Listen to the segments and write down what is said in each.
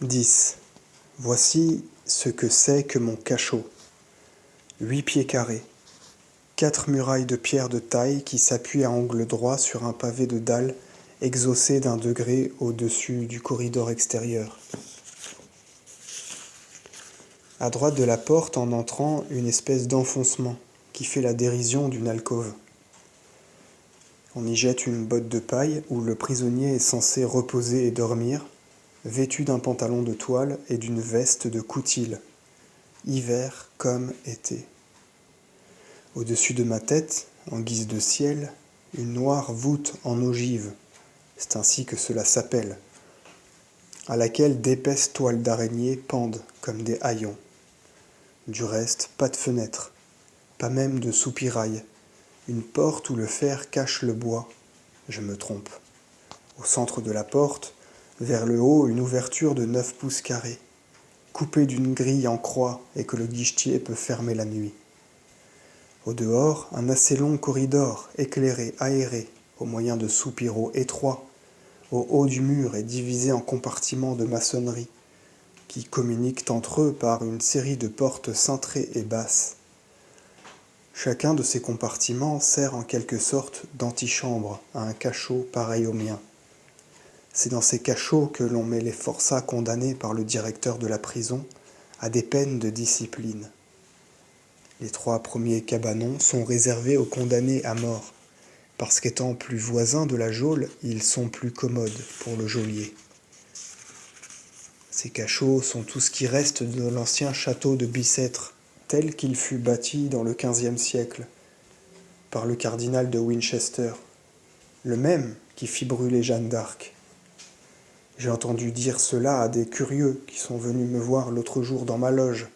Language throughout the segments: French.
10. Voici ce que c'est que mon cachot. 8 pieds carrés. 4 murailles de pierre de taille qui s'appuient à angle droit sur un pavé de dalles exhaussé d'un degré au-dessus du corridor extérieur. À droite de la porte, en entrant, une espèce d'enfoncement qui fait la dérision d'une alcôve. On y jette une botte de paille où le prisonnier est censé reposer et dormir, vêtu d'un pantalon de toile et d'une veste de coutil, hiver comme été. Au-dessus de ma tête, en guise de ciel, une noire voûte en ogive, c'est ainsi que cela s'appelle, à laquelle d'épaisses toiles d'araignée pendent comme des haillons. Du reste, pas de fenêtre, pas même de soupirail, une porte où le fer cache le bois, je me trompe. Au centre de la porte, vers le haut, une ouverture de 9 pouces carrés, coupée d'une grille en croix et que le guichetier peut fermer la nuit. Au dehors, un assez long corridor, éclairé, aéré, au moyen de soupiraux étroits, au haut du mur et divisé en compartiments de maçonnerie, qui communiquent entre eux par une série de portes cintrées et basses. Chacun de ces compartiments sert en quelque sorte d'antichambre à un cachot pareil au mien. C'est dans ces cachots que l'on met les forçats condamnés par le directeur de la prison à des peines de discipline. Les 3 premiers cabanons sont réservés aux condamnés à mort, parce qu'étant plus voisins de la geôle, ils sont plus commodes pour le geôlier. Ces cachots sont tout ce qui reste de l'ancien château de Bicêtre, tel qu'il fut bâti dans le XVe siècle, par le cardinal de Winchester, le même qui fit brûler Jeanne d'Arc. J'ai entendu dire cela à des curieux qui sont venus me voir l'autre jour dans ma loge,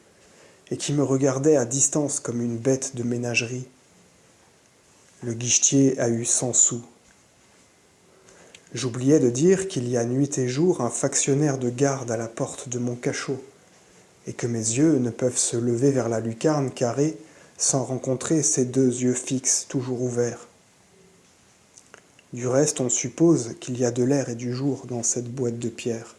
et qui me regardaient à distance comme une bête de ménagerie. Le guichetier a eu 100 sous. J'oubliais de dire qu'il y a nuit et jour un factionnaire de garde à la porte de mon cachot, et que mes yeux ne peuvent se lever vers la lucarne carrée sans rencontrer ces 2 yeux fixes toujours ouverts. Du reste, on suppose qu'il y a de l'air et du jour dans cette boîte de pierre.